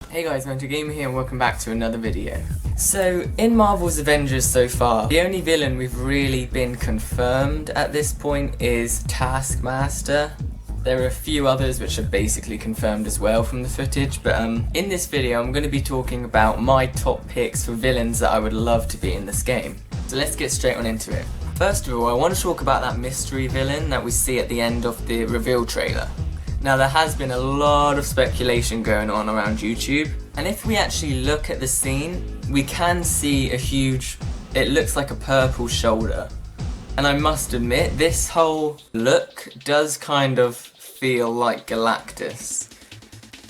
Hey guys, Mentor Gamer here and welcome back to another video. So, in Marvel's Avengers so far, the only villain we've really been confirmed at this point is Taskmaster. There are a few others which are basically confirmed as well from the footage, but in this video I'm going to be talking about my top picks for villains that I would love to be in this game. So let's get straight on into it. First of all, I want to talk about that mystery villain that we see at the end of the reveal trailer. Now there has been a lot of speculation going on around YouTube, and if we actually look at the scene, we can see a huge, it looks like a purple shoulder. And I must admit, this whole look does kind of feel like Galactus.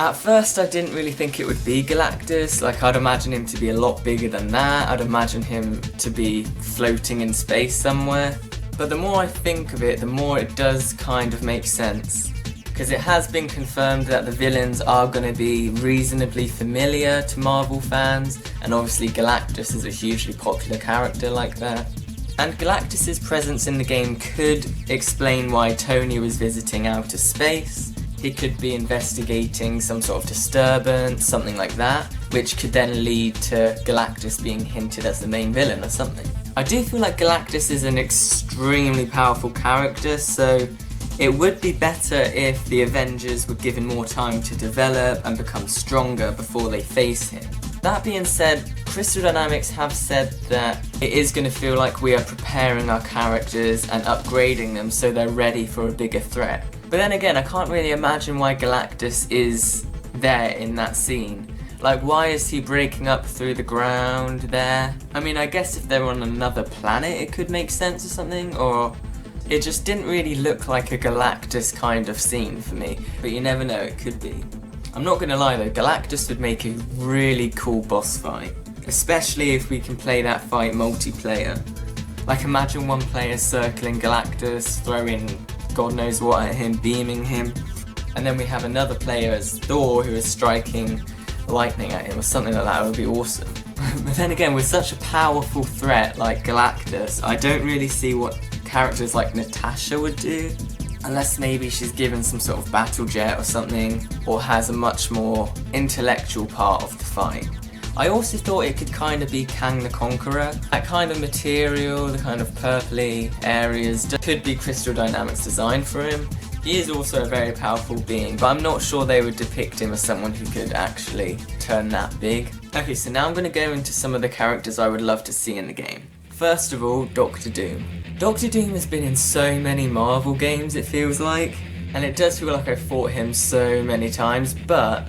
At first I didn't really think it would be Galactus, like I'd imagine him to be a lot bigger than that, I'd imagine him to be floating in space somewhere. But the more I think of it, the more it does kind of make sense. Because it has been confirmed that the villains are going to be reasonably familiar to Marvel fans, and obviously Galactus is a hugely popular character like that. And Galactus's presence in the game could explain why Tony was visiting outer space. He could be investigating some sort of disturbance, something like that, which could then lead to Galactus being hinted as the main villain or something. I do feel like Galactus is an extremely powerful character, so it would be better if the Avengers were given more time to develop and become stronger before they face him. That being said, Crystal Dynamics have said that it is going to feel like we are preparing our characters and upgrading them so they're ready for a bigger threat. But then again, I can't really imagine why Galactus is there in that scene. Like, why is he breaking up through the ground there? I mean, I guess if they're on another planet it could make sense or something, or it just didn't really look like a Galactus kind of scene for me, but you never know, it could be. I'm not gonna lie though, Galactus would make a really cool boss fight, especially if we can play that fight multiplayer. Like, imagine one player circling Galactus, throwing God knows what at him, beaming him, and then we have another player as Thor who is striking lightning at him or something like that. It would be awesome. But then again, with such a powerful threat like Galactus, I don't really see what characters like Natasha would do, unless maybe she's given some sort of battle jet or something, or has a much more intellectual part of the fight. I also thought it could kind of be Kang the Conqueror. That kind of material, the kind of purpley areas, could be Crystal Dynamics design for him. He is also a very powerful being, but I'm not sure they would depict him as someone who could actually turn that big. Okay, so now I'm going to go into some of the characters I would love to see in the game. First of all, Doctor Doom. Doctor Doom has been in so many Marvel games, it feels like, and it does feel like I've fought him so many times, but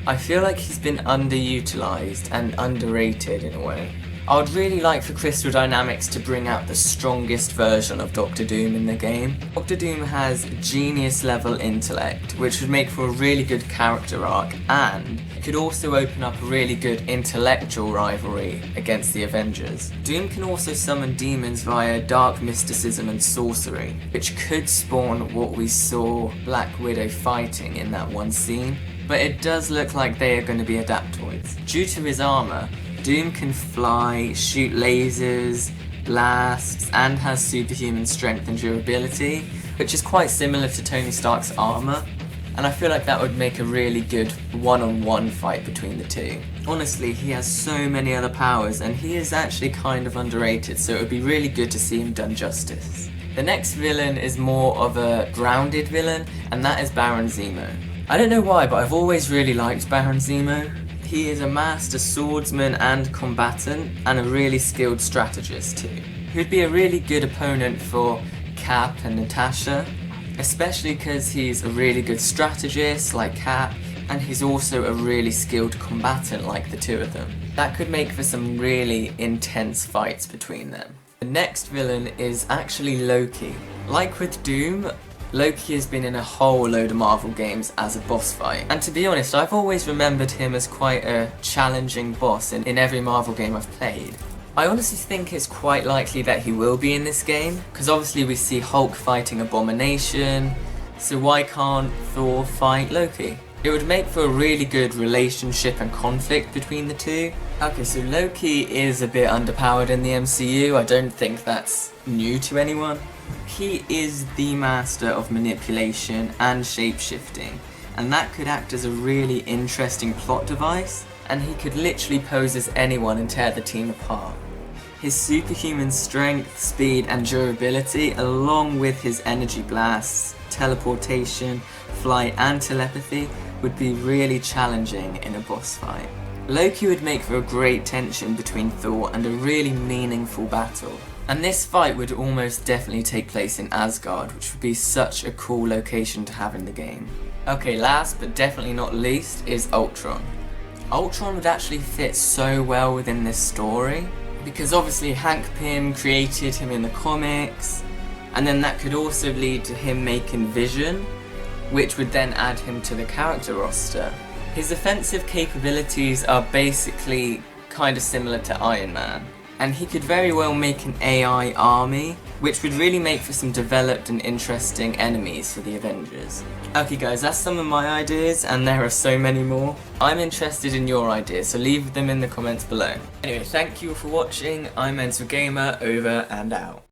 I feel like he's been underutilized and underrated in a way. I would really like for Crystal Dynamics to bring out the strongest version of Doctor Doom in the game. Doctor Doom has genius level intellect, which would make for a really good character arc, and it could also open up a really good intellectual rivalry against the Avengers. Doom can also summon demons via dark mysticism and sorcery, which could spawn what we saw Black Widow fighting in that one scene, but it does look like they are going to be adaptoids. Due to his armour, Doom can fly, shoot lasers, blasts, and has superhuman strength and durability, which is quite similar to Tony Stark's armour, and I feel like that would make a really good one-on-one fight between the two. Honestly, he has so many other powers, and he is actually kind of underrated, so it would be really good to see him done justice. The next villain is more of a grounded villain, and that is Baron Zemo. I don't know why, but I've always really liked Baron Zemo. He is a master swordsman and combatant, and a really skilled strategist too. He would be a really good opponent for Cap and Natasha, especially because he's a really good strategist like Cap, and he's also a really skilled combatant like the two of them. That could make for some really intense fights between them. The next villain is actually Loki. Like with Doom, Loki has been in a whole load of Marvel games as a boss fight, and to be honest, I've always remembered him as quite a challenging boss in every Marvel game I've played. I honestly think it's quite likely that he will be in this game, because obviously we see Hulk fighting Abomination, so why can't Thor fight Loki? It would make for a really good relationship and conflict between the two. Okay, so Loki is a bit underpowered in the MCU. I don't think that's new to anyone. He is the master of manipulation and shape-shifting, and that could act as a really interesting plot device, and he could literally pose as anyone and tear the team apart. His superhuman strength, speed and durability, along with his energy blasts, teleportation, flight and telepathy, would be really challenging in a boss fight. Loki would make for a great tension between Thor and a really meaningful battle. And this fight would almost definitely take place in Asgard, which would be such a cool location to have in the game. Okay, last but definitely not least is Ultron. Ultron would actually fit so well within this story, because obviously Hank Pym created him in the comics, and then that could also lead to him making Vision, which would then add him to the character roster. His offensive capabilities are basically kind of similar to Iron Man, and he could very well make an AI army, which would really make for some developed and interesting enemies for the Avengers. Okay guys, that's some of my ideas, and there are so many more. I'm interested in your ideas, so leave them in the comments below. Anyway, thank you for watching. I'm Mental Gamer, over and out.